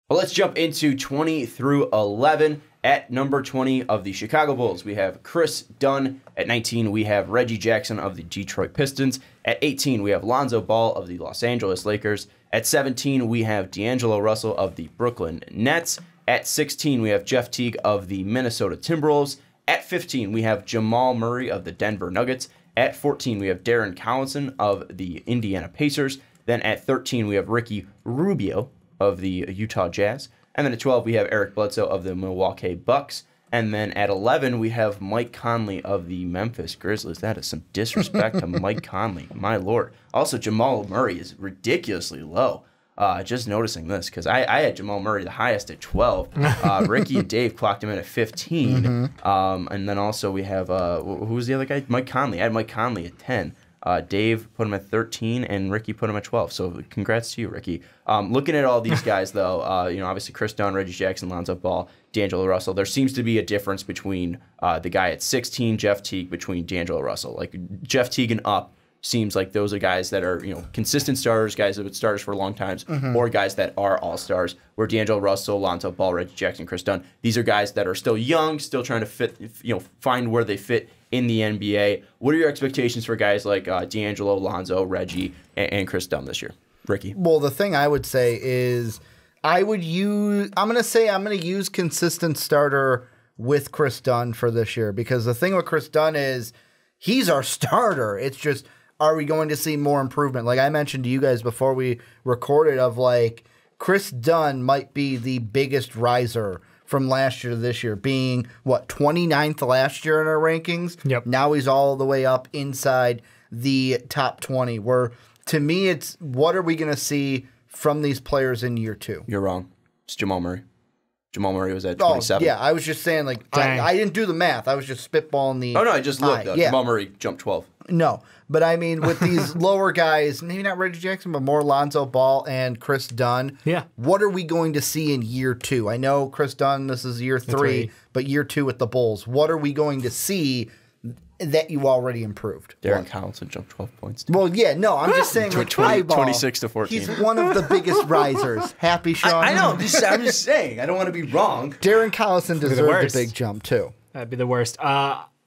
Well, let's jump into 20 through 11. At number 20 of the Chicago Bulls, we have Chris Dunn. At 19, we have Reggie Jackson of the Detroit Pistons. At 18, we have Alonzo Ball of the Los Angeles Lakers. At 17, we have D'Angelo Russell of the Brooklyn Nets. At 16, we have Jeff Teague of the Minnesota Timberwolves. At 15, we have Jamal Murray of the Denver Nuggets. At 14, we have Darren Collison of the Indiana Pacers. Then at 13, we have Ricky Rubio of the Utah Jazz. And then at 12, we have Eric Bledsoe of the Milwaukee Bucks. And then at 11, we have Mike Conley of the Memphis Grizzlies. That is some disrespect to Mike Conley, my lord. Also, Jamal Murray is ridiculously low. Just noticing this, because I had Jamal Murray the highest at 12. Ricky and Dave clocked him in at 15. And then also we have, who was the other guy? Mike Conley. I had Mike Conley at 10. Dave put him at 13, and Ricky put him at 12. So congrats to you, Ricky. Looking at all these guys, though, obviously Chris Dunn, Reggie Jackson, Alonzo Ball, D'Angelo Russell, there seems to be a difference between the guy at 16, Jeff Teague, between D'Angelo Russell. Like Jeff Teague and up seems like those are guys that are consistent starters, guys that have been starters for long times, or guys that are all-stars, where D'Angelo Russell, Alonzo Ball, Reggie Jackson, Chris Dunn, these are guys that are still young, still trying to fit, find where they fit in the NBA. What are your expectations for guys like D'Angelo, Alonzo, Reggie, and Chris Dunn this year? Ricky? Well, the thing I would say is I'm going to use consistent starter with Chris Dunn for this year, because the thing with Chris Dunn is he's our starter. It's just, are we going to see more improvement? Like I mentioned to you guys before we recorded, of like Chris Dunn might be the biggest riser from last year to this year, being, 29th last year in our rankings? Yep. Now he's all the way up inside the top 20, where to me it's, what are we going to see from these players in year 2? You're wrong. It's Jamal Murray. Jamal Murray was at 27. Oh, yeah, I was just saying, like, I didn't do the math. I was just spitballing the... Oh, no, I just looked, though. Yeah. Jamal Murray jumped 12. No, but I mean, with these lower guys, maybe not Reggie Jackson, but more Alonzo Ball and Chris Dunn, what are we going to see in year 2? I know Chris Dunn, this is year 3, but year 2 with the Bulls. What are we going to see that you already improved? Darren Collison jumped 12 points. Well, yeah, no, I'm just saying, like, 26 to 14. He's one of the biggest risers. Happy, Sean? I know. I'm just saying. I don't want to be wrong. Darren Collison deserved a big jump, too. That'd be the worst.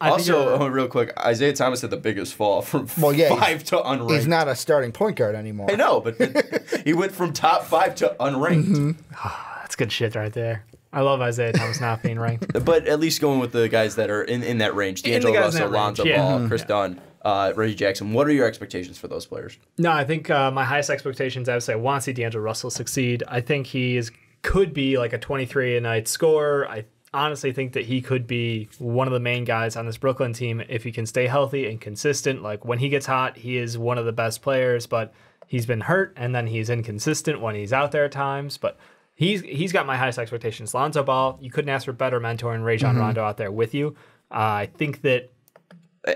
Also, real quick, Isaiah Thomas had the biggest fall from 5 to unranked. He's not a starting point guard anymore. I know, but he went from top 5 to unranked. That's good shit right there. I love Isaiah Thomas not being ranked. But at least going with the guys that are in that range. D'Angelo Russell, Alonzo Ball, Chris Dunn, Reggie Jackson. What are your expectations for those players? No, I think my highest expectations, I would say, I want to see D'Angelo Russell succeed. I think he could be like a 23-a-night scorer. I honestly think that he could be one of the main guys on this Brooklyn team if he can stay healthy and consistent. Like when he gets hot, he is one of the best players, but he's been hurt, and then he's inconsistent when he's out there at times. But he's got my highest expectations. Lonzo Ball, you couldn't ask for better mentor and Rajon Rondo out there with you. I think that.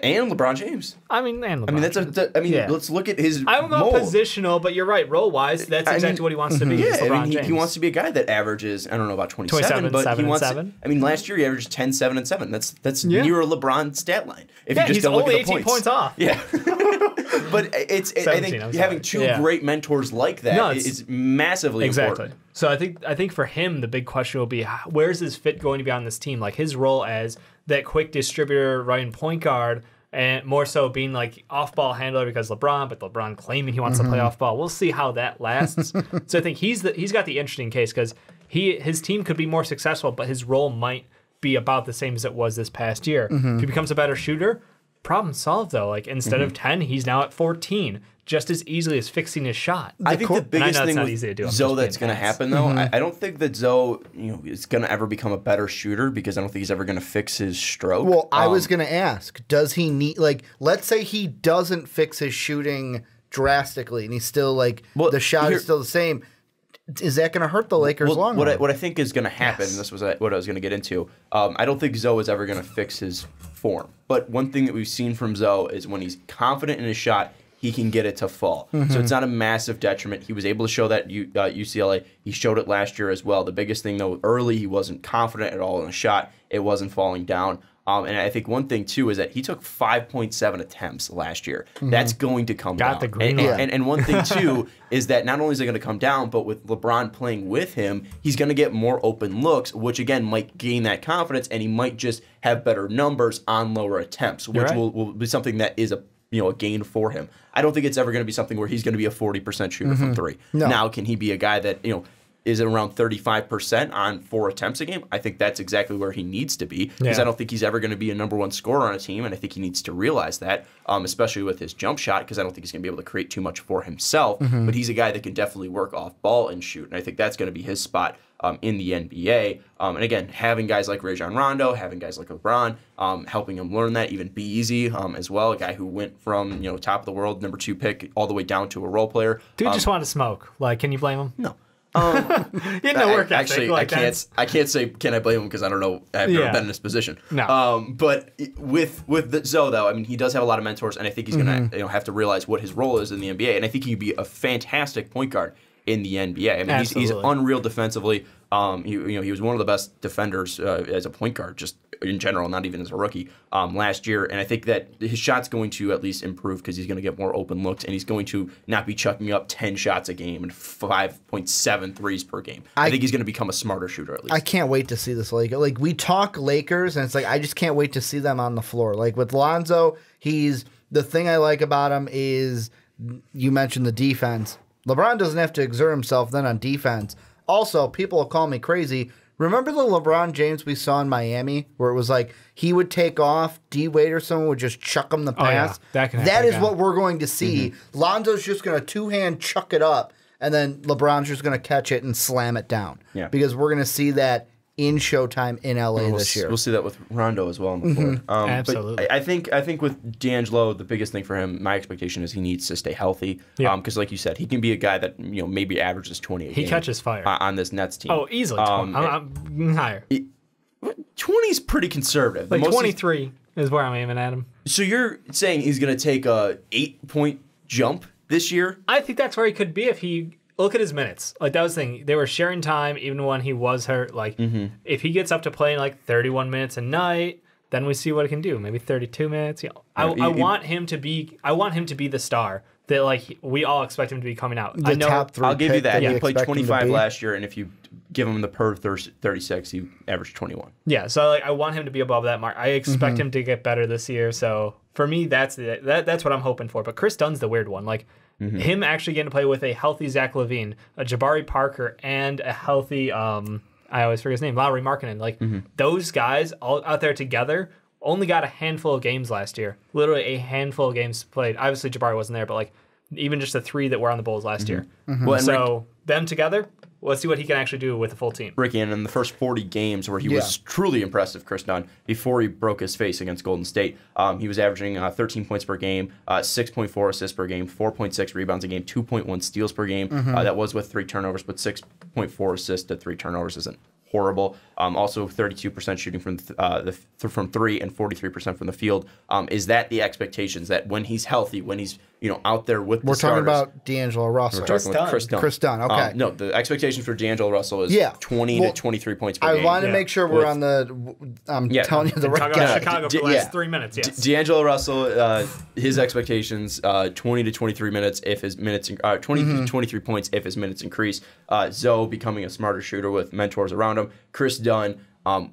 And LeBron James. Let's look at his I don't know mold. Positional, but you're right. Role-wise, that's exactly what he wants to be. Yeah, he wants to be a guy that averages, I don't know about 27, but 7 he wants 7. Last year he averaged 10, 7, and 7. That's near a LeBron stat line. If you just he's don't look only at the 18 points off. Yeah. But I think having two great mentors like that is massively important. So I think for him, the big question will be, where's his fit going to be on this team? Like his role as that quick distributor, running point guard, and more so being like off-ball handler because LeBron, but LeBron claiming he wants to play off-ball. We'll see how that lasts. So I think he's got the interesting case because his team could be more successful, but his role might be about the same as it was this past year. If he becomes a better shooter, problem solved though. Like instead of 10, he's now at 14. Just as easily as fixing his shot. I think the biggest thing with Zoe that's going to happen, though, I don't think that Zoe is going to ever become a better shooter because I don't think he's ever going to fix his stroke. Well, I was going to ask, does he need, like, let's say he doesn't fix his shooting drastically and he's still, like, the shot is still the same. Is that going to hurt the Lakers long run? What I think is going to happen, and this was what I was going to get into, I don't think Zoe is ever going to fix his form. But one thing that we've seen from Zoe is when he's confident in his shot, he can get it to fall. So it's not a massive detriment. He was able to show that UCLA. He showed it last year as well. The biggest thing, though, early he wasn't confident at all in the shot. It wasn't falling down. And I think one thing, too, is that he took 5.7 attempts last year. That's going to come down. Got the green light. And one thing, too, is that not only is it going to come down, but with LeBron playing with him, he's going to get more open looks, which, again, might gain that confidence, and he might just have better numbers on lower attempts, which will be something that is a gain for him. I don't think it's ever going to be something where he's going to be a 40% shooter from three. No. Now, can he be a guy that, is it around 35% on 4 attempts a game? I think that's exactly where he needs to be because I don't think he's ever going to be a number one scorer on a team, and I think he needs to realize that, especially with his jump shot, because I don't think he's going to be able to create too much for himself, but he's a guy that can definitely work off ball and shoot, and I think that's going to be his spot in the NBA. And again, having guys like Rajon Rondo, having guys like LeBron, helping him learn that, even be easy as well, a guy who went from top of the world, number 2 pick, all the way down to a role player. Dude just wanted to smoke. Like, can you blame him? No. He had no work ethic. Actually, like I can't say can I blame him because I don't know. I've never been in this position. No. But with Zoe though, I mean, he does have a lot of mentors, and I think he's gonna have to realize what his role is in the NBA, and I think he could be a fantastic point guard in the NBA. I mean, he's unreal defensively. He was one of the best defenders as a point guard, just in general, not even as a rookie, last year. And I think that his shot's going to at least improve because he's going to get more open looks, and he's going to not be chucking up 10 shots a game and 5.7 threes per game. I think he's going to become a smarter shooter at least. I can't wait to see this Lakers. Like, we talk Lakers, and it's like I just can't wait to see them on the floor. Like with Lonzo, the thing I like about him is you mentioned the defense. LeBron doesn't have to exert himself then on defense. Also, people will call me crazy. Remember the LeBron James we saw in Miami where it was like he would take off, D-Wade or someone would just chuck him the pass? That is what we're going to see. Lonzo's just going to two-hand chuck it up, and then LeBron's just going to catch it and slam it down. Yeah. Because we're going to see that in Showtime in LA this year. We'll see that with Rondo as well on the floor. Absolutely. But I think with D'Angelo, the biggest thing for him, my expectation is he needs to stay healthy. Because like you said, he can be a guy that maybe averages 20 a game. He catches fire on this Nets team. Oh, easily 20. I'm higher. 20 is pretty conservative. Like 23 is where I'm aiming at him. So you're saying he's going to take a 8-point jump this year? I think that's where he could be if he... Look at his minutes. Like, that was the thing. They were sharing time even when he was hurt. Like, if he gets up to playing like 31 minutes a night, then we see what he can do. Maybe 32 minutes. I want him to be the star that like we all expect him to be coming out. The top 3 I'll give you that. He He played 25 last year, and if you give him the per 36, he averaged 21. Yeah, so like I want him to be above that mark. I expect him to get better this year. So for me, that's what I'm hoping for. But Chris Dunn's the weird one. Like, him actually getting to play with a healthy Zach LaVine, a Jabari Parker, and a healthy, I always forget his name, Lauri Markkanen. Like, those guys all out there together only got a handful of games last year. Literally a handful of games played. Obviously, Jabari wasn't there, but like even just the 3 that were on the Bulls last year. Well, so them together, let's see what he can actually do with a full team. Ricky, and in the first 40 games where he was truly impressive, Chris Dunn, before he broke his face against Golden State, he was averaging 13 points per game, 6.4 assists per game, 4.6 rebounds a game, 2.1 steals per game. That was with 3 turnovers, but 6.4 assists to 3 turnovers isn't horrible. Also, 32% shooting from 3 and 43% from the field. Is that the expectations that when he's healthy, when he's out there with the starters? We're talking about D'Angelo Russell. We're talking about Chris Dunn. Chris Dunn, okay. No, the expectation for D'Angelo Russell is 20 to 23 points per game. I want to make sure we're on the. I'm telling you the right guy. Chicago for the last 3 minutes. Yes. D'Angelo Russell, his expectations 20 to 23 minutes if his minutes 20 to 23 points if his minutes increase. Zoe becoming a smarter shooter with mentors around him. Chris Dunn.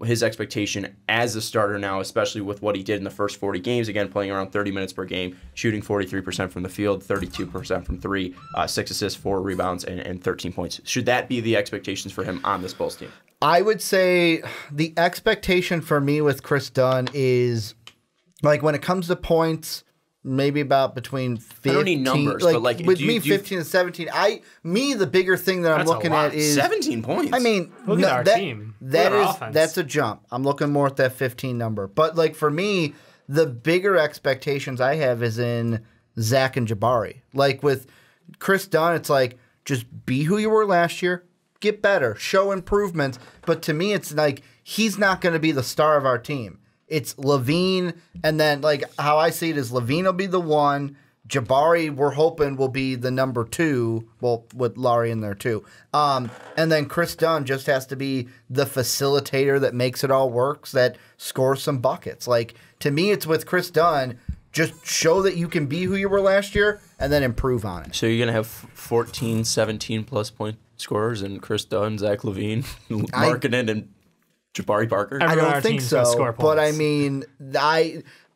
His expectation as a starter now, especially with what he did in the first 40 games, again, playing around 30 minutes per game, shooting 43% from the field, 32% from 3, 6 assists, 4 rebounds, and 13 points. Should that be the expectations for him on this Bulls team? I would say the expectation for me with Chris Dunn is, like, when it comes to points, maybe about between 15. I don't need numbers, like, but like with me, 15 and 17. The bigger thing that I'm looking at is 17 points. I mean, look at our team. That's a jump. I'm looking more at that 15 number. But like for me, the bigger expectations I have is in Zach and Jabari. Like with Chris Dunn, it's like just be who you were last year, get better, show improvements. But to me, it's like he's not going to be the star of our team. It's LaVine, and then like how I see it is LaVine will be the 1, Jabari, we're hoping, will be the number 2, well, with Laurie in there too. And then Chris Dunn just has to be the facilitator that makes it all work, that scores some buckets. Like, to me, it's with Chris Dunn, just show that you can be who you were last year and then improve on it. So you're going to have 14, 17-plus point scorers and Chris Dunn, Zach LaVine, Markkanen, and Jabari Parker? I don't think so, but I mean,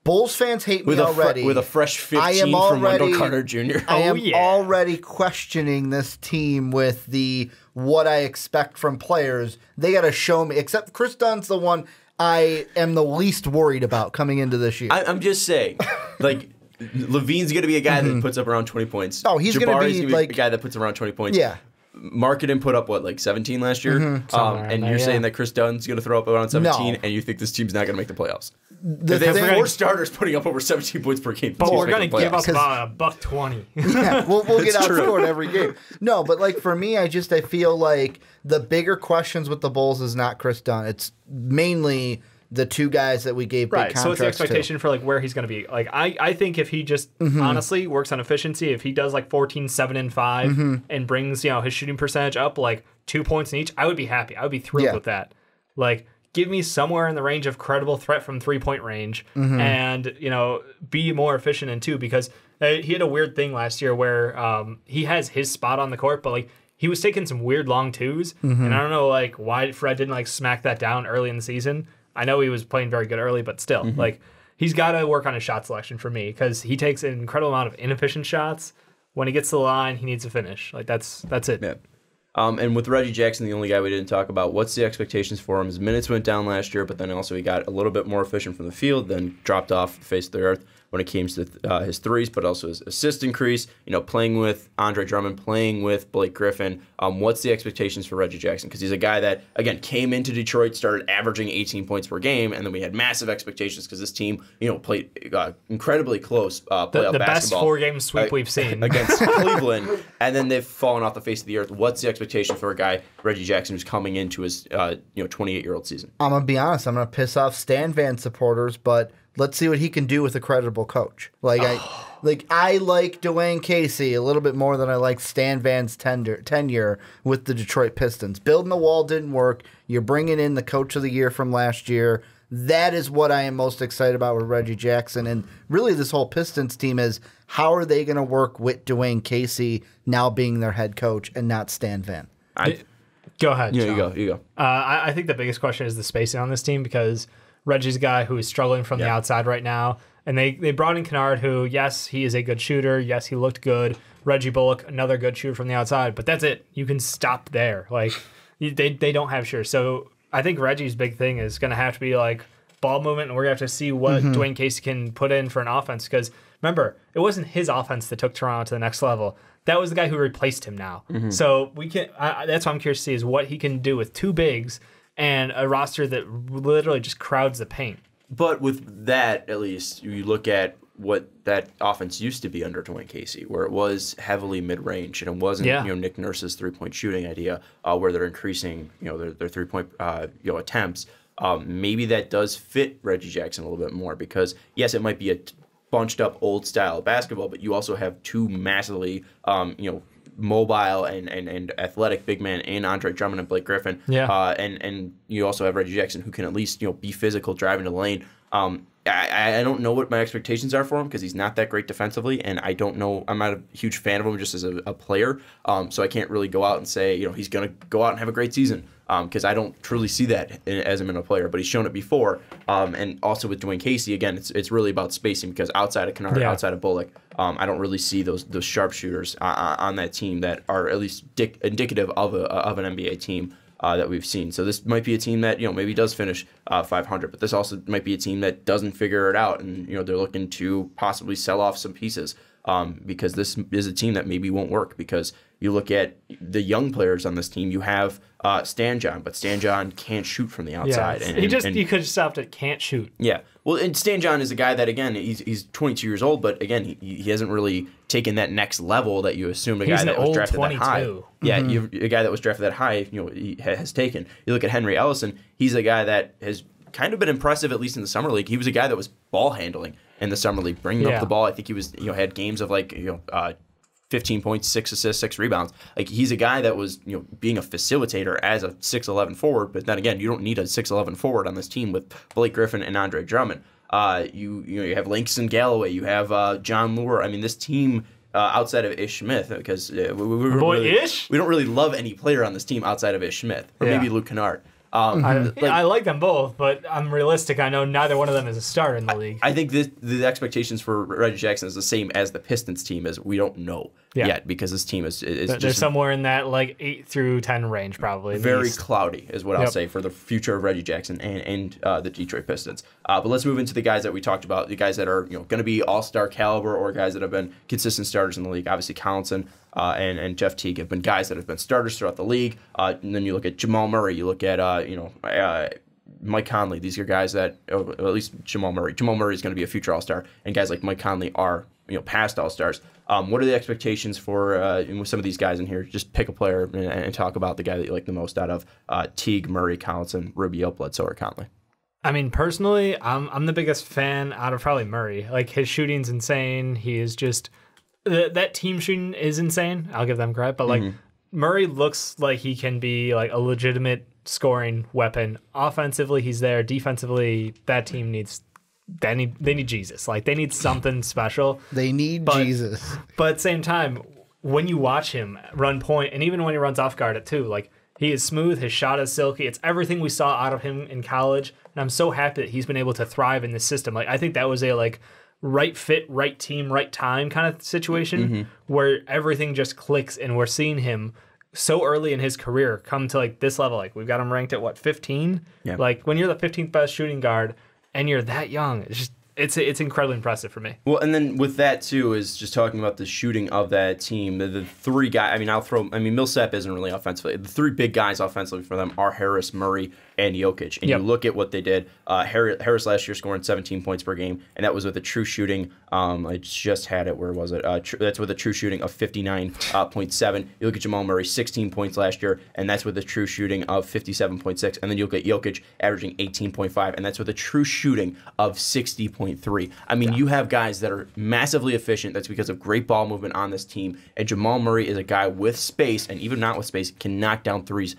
Bulls fans hate me already. With a fresh 15 from Wendell Carter Jr. I am already questioning this team with what I expect from players. They got to show me, except Chris Dunn's the one I am the least worried about coming into this year. I'm just saying, like, LaVine's going to be a guy that puts up around 20 points. Oh, he's going to be like a guy that puts around 20 points. Yeah. Markkanen put up, 17 last year? And you're saying that Chris Dunn's going to throw up around 17, and you think this team's not going to make the playoffs? They have 4 starters putting up over 17 points per game. But we're going to give up about $120. Yeah, we'll get outscored every game. No, but for me, I feel like the bigger questions with the Bulls is not Chris Dunn. It's mainly the 2 guys that we gave big contracts to. So what's the expectation for where he's going to be? Like I think if he just honestly works on efficiency, if he does 14, 7, and 5 and brings his shooting percentage up 2 points in each, I would be happy. I would be thrilled with that. Give me somewhere in the range of credible threat from 3-point range and, be more efficient in 2 because he had a weird thing last year where he has his spot on the court, but he was taking some weird long 2s. And I don't know why Fred didn't smack that down early in the season. I know he was playing very good early, but still, he's got to work on his shot selection for me because he takes an incredible amount of inefficient shots. When he gets to the line, he needs to finish. That's it. Yeah. And with Reggie Jackson, the only guy we didn't talk about, what's the expectations for him? His minutes went down last year, but then also he got a little bit more efficient from the field, then dropped off the face of the earth when it came to his threes, but also his assist increase, playing with Andre Drummond, playing with Blake Griffin. What's the expectations for Reggie Jackson? Because he's a guy that, again, came into Detroit, started averaging 18 points per game, and then we had massive expectations because this team, played incredibly close playoff basketball. The best 4-game sweep we've seen. Against Cleveland, and then they've fallen off the face of the earth. What's the expectation for a guy, Reggie Jackson, who's coming into his 28-year-old season? I'm going to be honest. I'm going to piss off Stan Van supporters, but let's see what he can do with a credible coach. I like Dwane Casey a little bit more than I like Stan Van's tenure with the Detroit Pistons. Building the wall didn't work. You're bringing in the coach of the year from last year. That is what I am most excited about with Reggie Jackson. And really this whole Pistons team is how are they going to work with Dwane Casey now being their head coach and not Stan Van? Go ahead, John. You go. I think the biggest question is the spacing on this team because Reggie's a guy who is struggling from the outside right now. And they brought in Kennard, who, yes, he is a good shooter. Yes, he looked good. Reggie Bullock, another good shooter from the outside. But that's it. You can stop there. They don't have shooters. So I think Reggie's big thing is going to have to be ball movement, and we're going to have to see what Dwane Casey can put in for an offense. Because remember, it wasn't his offense that took Toronto to the next level. That was the guy who replaced him now. So we can. That's what I'm curious to see is what he can do with 2 bigs and a roster that literally just crowds the paint. But with that, at least, you look at what that offense used to be under Dwane Casey, where it was heavily mid-range, and it wasn't Nick Nurse's 3-point shooting idea, where they're increasing their 3-point attempts. Maybe that does fit Reggie Jackson a little bit more because, yes, it might be a bunched up old style of basketball, but you also have 2 massively mobile and athletic big man in Andre Drummond and Blake Griffin. And you also have Reggie Jackson who can at least be physical driving the lane. I don't know what my expectations are for him because he's not that great defensively, and I don't know. I'm not a huge fan of him just as a player, so I can't really go out and say he's going to go out and have a great season because I don't truly see that as him in a player. But he's shown it before, and also with Dwane Casey, again, it's really about spacing because outside of Kennard, outside of Bullock, I don't really see those sharpshooters on that team that are at least indicative of an NBA team. That we've seen. So this might be a team that maybe does finish 500, but this also might be a team that doesn't figure it out, and they're looking to possibly sell off some pieces because this is a team that maybe won't work. Because you look at the young players on this team, you have Stan John, but Stan John can't shoot from the outside. Yeah, you could just stopped at can't shoot. Yeah. Well, and Stan John is a guy that, again, he's 22 years old, but again, he hasn't really taken that next level that you assumed a guy that was drafted 22. That high. Yeah, a guy that was drafted that high, he has taken. You look at Henry Ellison, he's a guy that has kind of been impressive, at least in the summer league. He was a guy that was ball handling in the summer league, bringing up the ball. I think he was, had games of 15 points, 6 assists, 6 rebounds. Like, he's a guy that was, being a facilitator as a 6'11" forward. But then again, you don't need a 6'11" forward on this team with Blake Griffin and Andre Drummond. You have Langston Galloway. You have John Moore. I mean, this team. Outside of Ish Smith, because we don't really love any player on this team outside of Ish Smith, or maybe Luke Kennard. I like them both, but I'm realistic. I know neither one of them is a starter in the league. I think the expectations for Reggie Jackson is the same as the Pistons team is. We don't know yet because this team is they're just somewhere in that 8 through 10 range, probably. Very cloudy is what I'll say for the future of Reggie Jackson and the Detroit Pistons. But let's move into the guys that we talked about, the guys that are going to be all-star caliber or guys that have been consistent starters in the league. Obviously, Collinson and Jeff Teague have been guys that have been starters throughout the league. And then you look at Jamal Murray, you look at Mike Conley. These are guys that, at least Jamal Murray. Jamal Murray is going to be a future all-star, and guys like Mike Conley are past all-stars. What are the expectations for some of these guys in here? Just pick a player and talk about the guy that you like the most out of Teague, Murray, Collinson, Rubio, Bledsoe, or Conley. I mean, personally, I'm the biggest fan out of probably Murray. Like, his shooting's insane. He is just that team shooting is insane. I'll give them credit, but Murray looks like he can be like a legitimate scoring weapon. Offensively, he's there. Defensively, that team needs. They need Jesus. Like, they need something special. They need Jesus. But at the same time, when you watch him run point, and even when he runs off guard it too, like, he is smooth. His shot is silky. It's everything we saw out of him in college, and I'm so happy that he's been able to thrive in this system. Like, I think that was a right fit, right team, right time kind of situation where everything just clicks, and we're seeing him so early in his career come to this level. Like, we've got him ranked at 15? Yeah. Like, when you're the 15th best shooting guard and you're that young, it's incredibly impressive for me. Well, and then with that too is just talking about the shooting of that team. The three guys. Millsap isn't really offensively. The three big guys offensively for them are Harris, Murray, and Jokic. And you look at what they did. Harris last year scoring 17 points per game, and that was with a true shooting. I just had it. Where was it? That's with a true shooting of 59.7. You look at Jamal Murray, 16 points last year, and that's with a true shooting of 57.6. And then you look at Jokic averaging 18.5, and that's with a true shooting of 60.3. I mean, you have guys that are massively efficient. That's because of great ball movement on this team. And Jamal Murray is a guy with space, and even not with space, can knock down threes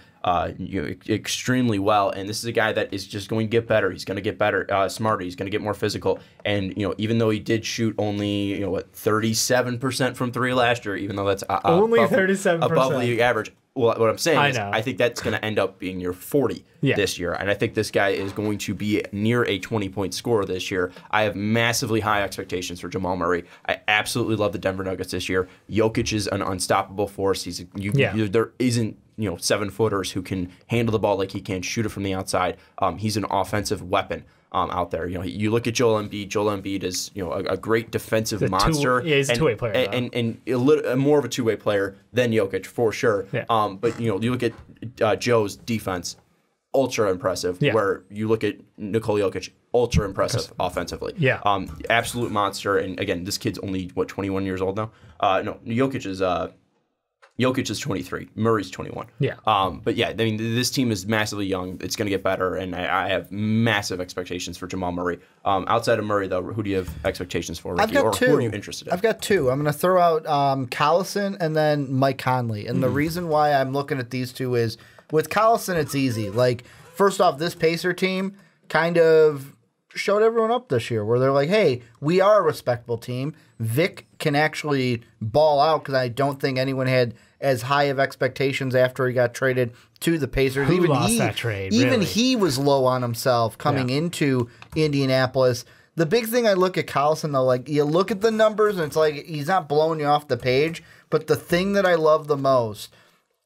extremely well. And this is a guy that is just going to get better. He's going to get better, smarter. He's going to get more physical. And even though he did shoot only 37% from three last year, even though that's only 37% above league average. Well, what I'm saying is I think that's going to end up being near 40 this year. And I think this guy is going to be near a 20-point scorer this year. I have massively high expectations for Jamal Murray. I absolutely love the Denver Nuggets this year. Jokic is an unstoppable force. There isn't 7-footers who can handle the ball like he can, shoot it from the outside. He's an offensive weapon out there. You look at Joel Embiid. Joel Embiid is a great defensive monster. He's a two-way player. And a little more of a two-way player than Jokic for sure. Yeah. But you look at Joe's defense, ultra impressive. Yeah. Where you look at Nikola Jokic, ultra impressive offensively. Yeah. Absolute monster. And again, this kid's only 21 years old now. No, Jokic is 23. Murray's 21. Yeah. But yeah, I mean, this team is massively young. It's going to get better, and I have massive expectations for Jamal Murray. Outside of Murray, though, who do you have expectations for, Ricky? I've got two. Who are you interested in? I've got two. I'm going to throw out Collison and then Mike Conley. And the reason why I'm looking at these two is with Collison, it's easy. Like, first off, this Pacer team kind of showed everyone up this year where they're like, hey, we are a respectable team. Vic can actually ball out because I don't think anyone had as high of expectations after he got traded to the Pacers. Who lost that trade? Even he was low on himself coming into Indianapolis. The big thing I look at Collison, though, like, you look at the numbers, and it's like he's not blowing you off the page, but the thing that I love the most,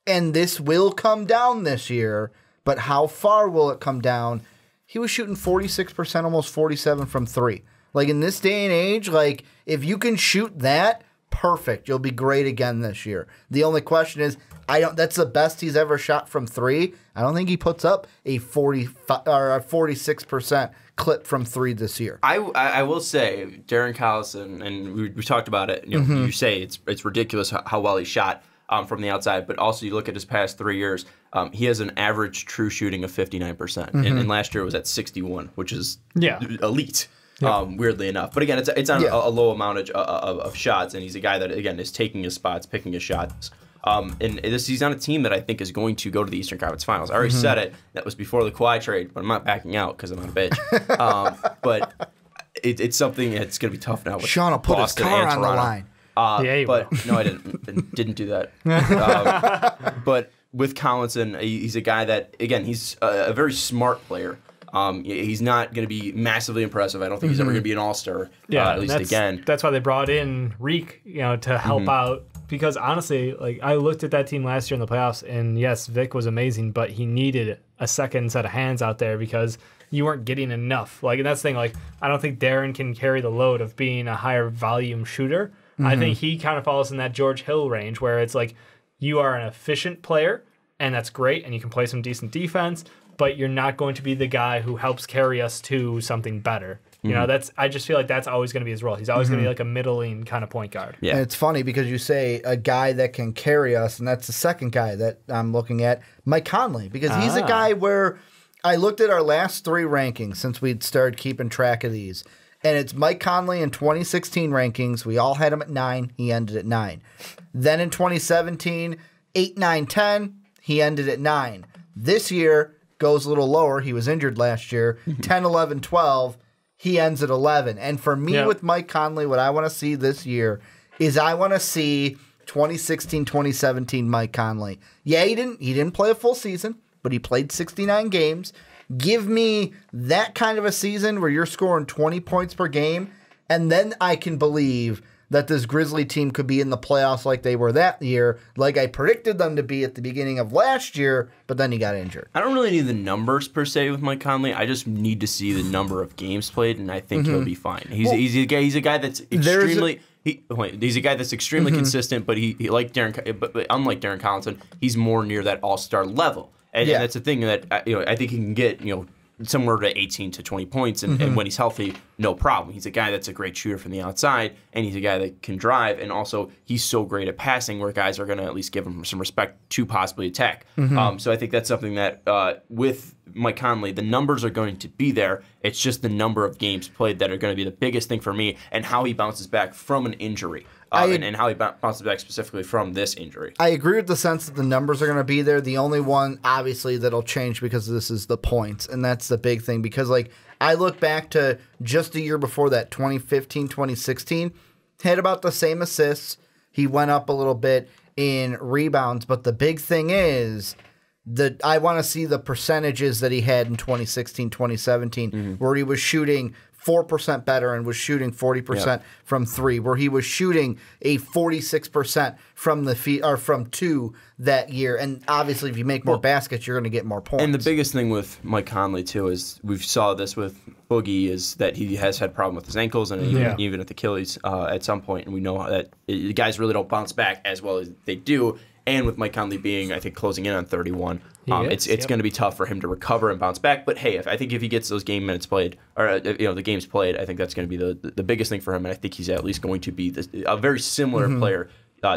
and this will come down this year, but how far will it come down? He was shooting 46%, almost 47% from three. Like, in this day and age, like, if you can shoot that, perfect. You'll be great again this year. The only question is, that's the best he's ever shot from three. I don't think he puts up a 46% clip from three this year. I will say, Darren Collison, and we talked about it. You say it's ridiculous how well he shot from the outside, but also you look at his past 3 years. He has an average true shooting of 59%, and last year it was at 61, which is elite. weirdly enough. But again, it's on a low amount of shots, and he's a guy that, again, is taking his spots, picking his shots. And he's on a team that I think is going to go to the Eastern Conference Finals. I already said it. That was before the Kawhi trade, but I'm not backing out because I'm not a bitch. But it's something that's going to be tough now. With Sean will put Boston his car and on the Toronto. line. But no, I didn't do that. But with Collinson, he's a guy that, again, he's a very smart player. He's not going to be massively impressive. I don't think he's ever going to be an all-star, at least again. That's why they brought in Reek, to help out. Because honestly, like, I looked at that team last year in the playoffs, and yes, Vic was amazing, but he needed a second set of hands out there because you weren't getting enough. Like, and that's the thing. Like, I don't think Darren can carry the load of being a higher volume shooter. I think he kind of falls in that George Hill range where it's like you are an efficient player, and that's great, and you can play some decent defense, but you're not going to be the guy who helps carry us to something better. I just feel like that's always going to be his role. He's always going to be like a middling kind of point guard. Yeah. And it's funny because you say a guy that can carry us, and that's the second guy that I'm looking at, Mike Conley, because he's a guy where I looked at our last 3 rankings since we'd started keeping track of these, and it's Mike Conley in 2016 rankings. We all had him at 9. He ended at 9. Then in 2017, 8, 9, 10, he ended at 9. This year goes a little lower. He was injured last year. 10, 11, 12. He ends at 11. And for me with Mike Conley, what I want to see this year is I want to see 2016, 2017 Mike Conley. Yeah, he didn't play a full season, but he played 69 games. Give me that kind of a season where you're scoring 20 points per game, and then I can believe that this Grizzly team could be in the playoffs like they were that year, like I predicted them to be at the beginning of last year, but then he got injured. I don't really need the numbers per se with Mike Conley. I just need to see the number of games played, and I think he'll be fine. He's a guy that's extremely he's a guy that's extremely consistent, but he like but unlike Darren Collinson, he's more near that all-star level. And that's the thing that I think he can get somewhere to 18 to 20 points, and when he's healthy, no problem. He's a guy that's a great shooter from the outside, and he's a guy that can drive, and also he's so great at passing where guys are going to at least give him some respect to possibly attack. So I think that's something that with Mike Conley, the numbers are going to be there. It's just the number of games played that are going to be the biggest thing for me, and how he bounces back from an injury. And how he bounces back specifically from this injury. I agree with the sense that the numbers are going to be there. The only one, obviously, that'll change because this is the points, and that's the big thing. Because, like, I look back to just a year before that, 2015, 2016, had about the same assists. He went up a little bit in rebounds, but the big thing is that I want to see the percentages that he had in 2016, 2017, where he was shooting 4% better and was shooting 40% from 3, where he was shooting a 46% from the or from 2 that year. And obviously, if you make more baskets, you're going to get more points. And the biggest thing with Mike Conley too is we saw this with Boogie is that he has had problem with his ankles and even at the Achilles at some point, and we know that guys really don't bounce back as well as they do. And with Mike Conley being, I think, closing in on 31, it's going to be tough for him to recover and bounce back. But hey, I think if he gets those game minutes played, or the games played, I think that's going to be the biggest thing for him. And I think he's at least going to be a very similar player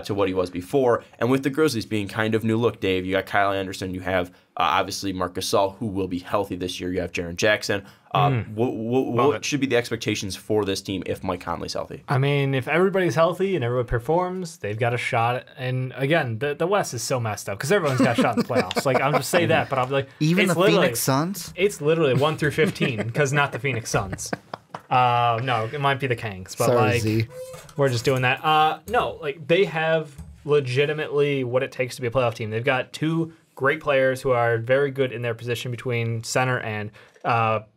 to what he was before. And with the Grizzlies being kind of new look, Dave, you got Kyle Anderson, you have obviously Marc Gasol, who will be healthy this year. You have Jaren Jackson. What should be the expectations for this team if Mike Conley's healthy? I mean, if everybody's healthy and everybody performs, they've got a shot. And again, the West is so messed up because everyone's got a shot in the playoffs. Like, I'll just say that, but I'll be like, even the Phoenix Suns? It's literally 1 through 15 because not the Phoenix Suns. No, it might be the Kangs, but Sorry, we're just doing that. No, like, they have legitimately what it takes to be a playoff team. They've got 2 great players who are very good in their position between center and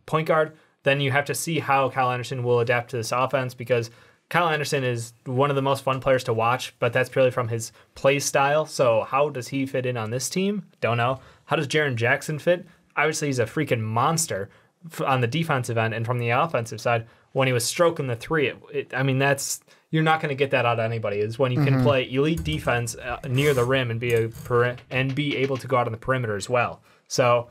point guard. Then you have to see how Kyle Anderson will adapt to this offense because Kyle Anderson is one of the most fun players to watch, but that's purely from his play style. So how does he fit in on this team? Don't know. How does Jaren Jackson fit? Obviously, he's a freaking monster on the defensive end, and from the offensive side, when he was stroking the 3, you're not going to get that out of anybody. Is when you can play elite defense near the rim and be able to go out on the perimeter as well. So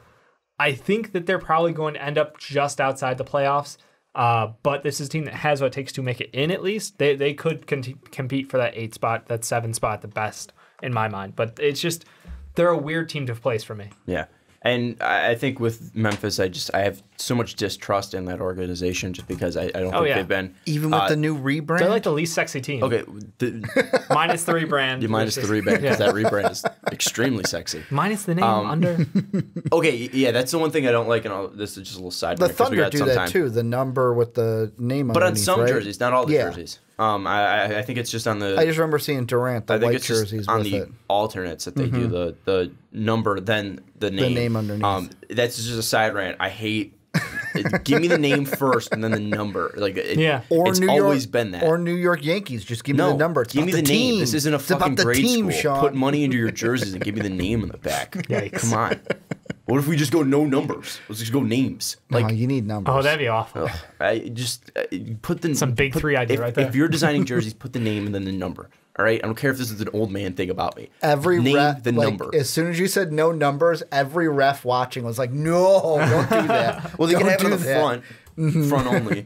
I think that they're probably going to end up just outside the playoffs. But this is a team that has what it takes to make it in at least. They could compete for that 8 spot, that 7 spot, the best in my mind. But it's just they're a weird team to place for me. Yeah. And I think with Memphis, I have so much distrust in that organization just because I don't think they've been... Even with the new rebrand? They're like the least sexy team. Okay. Minus the rebrand. You minus the rebrand because that rebrand is extremely sexy. Minus the name under. Okay, yeah, that's the one thing I don't like, and this is just a little side. The Thunder do that too, the number with the name but underneath, on some right? jerseys, not all the jerseys. I think it's just on the... I just remember seeing Durant, the white jerseys on with the it. alternates that they do the number, then the name. The name underneath. That's just a side rant. I hate... give me the name first and then the number. Like it's always been that. Or New York Yankees, just give me the number. It's give me the name. Team. This isn't a it's fucking about the grade team, school. Sean. Put money into your jerseys and give me the name on the back. Yikes. Come on. What if we just go no numbers? Let's just go names. Like, no, you need numbers. Oh, that'd be awful. I just put the some big three idea right there. If you're designing jerseys, put the name and then the number. All right, I don't care if this is an old man thing about me. Every name ref, the number. As soon as you said no numbers, every ref watching was like, "No, don't do that." Well, they can have it on the that. front. Front only,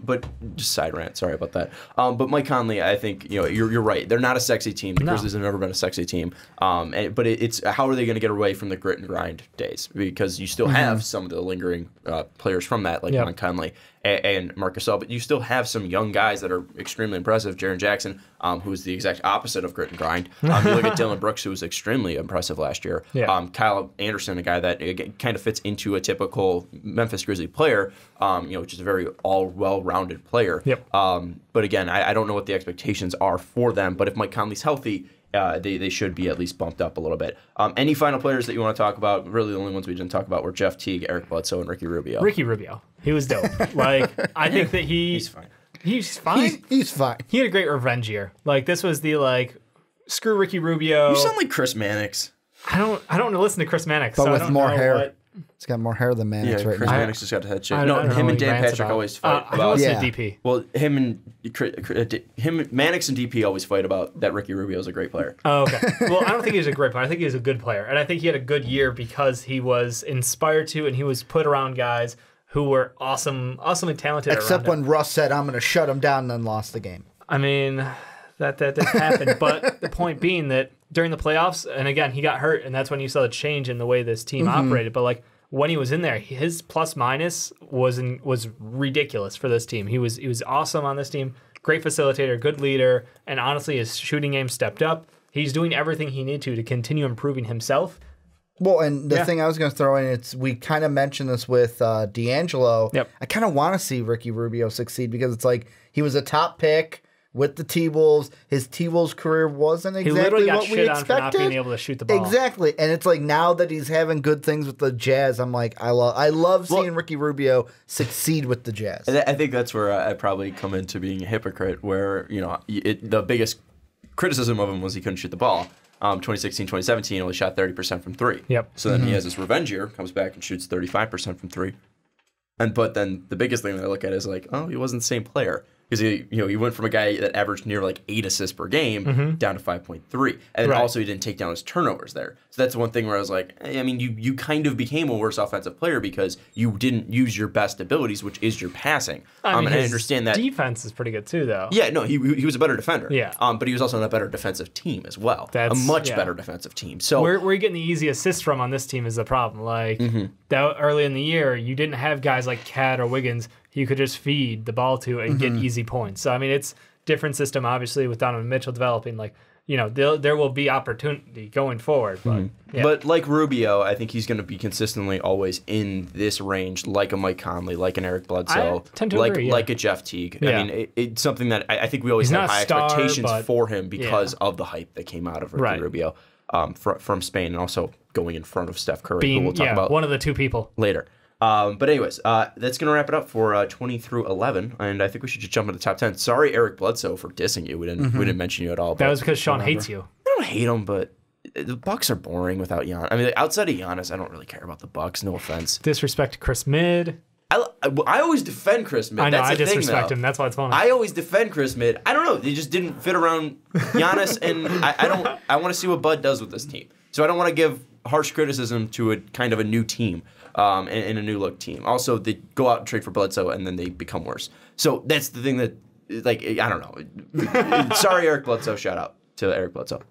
but just side rant. Sorry about that. But Mike Conley, I think you're right. They're not a sexy team. The Grizzlies have never been a sexy team. But it's how are they going to get away from the grit and grind days? Because you still have some of the lingering players from that, like Mike Conley and Marcus Gasol, but you still have some young guys that are extremely impressive. Jaren Jackson, who is the exact opposite of grit and grind. You look at Dylan Brooks, who was extremely impressive last year. Kyle Anderson, a guy that kind of fits into a typical Memphis Grizzly player, which is a very well-rounded player. But again, I don't know what the expectations are for them. But if Mike Conley's healthy, they should be at least bumped up a little bit. Any final players that you want to talk about? Really, the only ones we didn't talk about were Jeff Teague, Eric Bledsoe, and Ricky Rubio. Ricky Rubio. He was dope. Like, I think that he's fine. He's fine? He's fine. He had a great revenge year. Like, this was the, screw Ricky Rubio. You sound like Chris Mannix. I don't listen to Chris Mannix. But so with I don't more know hair. He's got more hair than Mannix right Chris now. Mannix just got a head shake. I No, don't know him what and he Dan rants Patrick about. always fight I don't listen Yeah. to DP. Well, Mannix and DP always fight about that Ricky Rubio is a great player. Oh, okay. Well, I don't think he's a great player. I think he's a good player. And I think he had a good year because he was inspired to and he was put around guys who were awesomely talented. Except when Russ said, "I'm going to shut him down," and then lost the game. I mean, that didn't happen. But the point being that during the playoffs, and again, he got hurt, and that's when you saw the change in the way this team operated. But when he was in there, his plus minus was ridiculous for this team. He was awesome on this team. Great facilitator, good leader, and honestly, his shooting game stepped up. He's doing everything he needed to continue improving himself. Well, and the thing I was going to throw in, we kind of mentioned this with D'Angelo. Yep. I kind of want to see Ricky Rubio succeed because it's like he was a top pick with the T-Wolves. His T-Wolves career wasn't He literally exactly got what we shit on for not expected. being able to shoot the ball. Exactly. And it's like now that he's having good things with the Jazz, I'm like, I love seeing Ricky Rubio succeed with the Jazz. I think that's where I probably come into being a hypocrite, where the biggest criticism of him was he couldn't shoot the ball. 2016, 2017, only shot 30% from three. Yep. So then he has this revenge year, comes back and shoots 35% from three. But then the biggest thing that I look at is like, oh, he wasn't the same player. Because he went from a guy that averaged near 8 assists per game down to 5.3, and then also he didn't take down his turnovers there. So that's one thing where I was like, I mean, you kind of became a worse offensive player because you didn't use your best abilities, which is your passing. I mean, and I understand that defense is pretty good too, though. Yeah, no, he was a better defender. Yeah. But he was also on a better defensive team as well. That's a much better defensive team. So where you're getting the easy assists from on this team is the problem. That early in the year, you didn't have guys like Cat or Wiggins you could just feed the ball to and get easy points. So I mean, it's different system obviously with Donovan Mitchell developing. There will be opportunity going forward. But but like Rubio, I think he's going to be consistently always in this range, like a Mike Conley, like an Eric Bledsoe, I tend to agree, like a Jeff Teague. Yeah. I mean, it's something that I think we always He's have not a high star, expectations but- for him because of the hype that came out of Ricky Rubio from Spain, and also going in front of Steph Curry, who we'll talk about one of the two people. later. But anyways, that's going to wrap it up for 20 through 11, and I think we should just jump into the top 10. Sorry, Eric Bledsoe, for dissing you. We didn't mention you at all. That was because Sean hates you. I don't hate him, but the Bucks are boring without Giannis. I mean, outside of Giannis, I don't really care about the Bucks. No offense. Disrespect to Chris Mid. I always defend Chris Mid. I know, That's I the disrespect thing, him. That's why it's funny. I always defend Chris Mid. I don't know. They just didn't fit around Giannis, and I want to see what Bud does with this team. So I don't want to give harsh criticism to a kind of a new team. And a new look team. Also, they go out and trade for Bledsoe, and then they become worse. So that's the thing that, I don't know. Sorry, Eric Bledsoe. Shout out to Eric Bledsoe.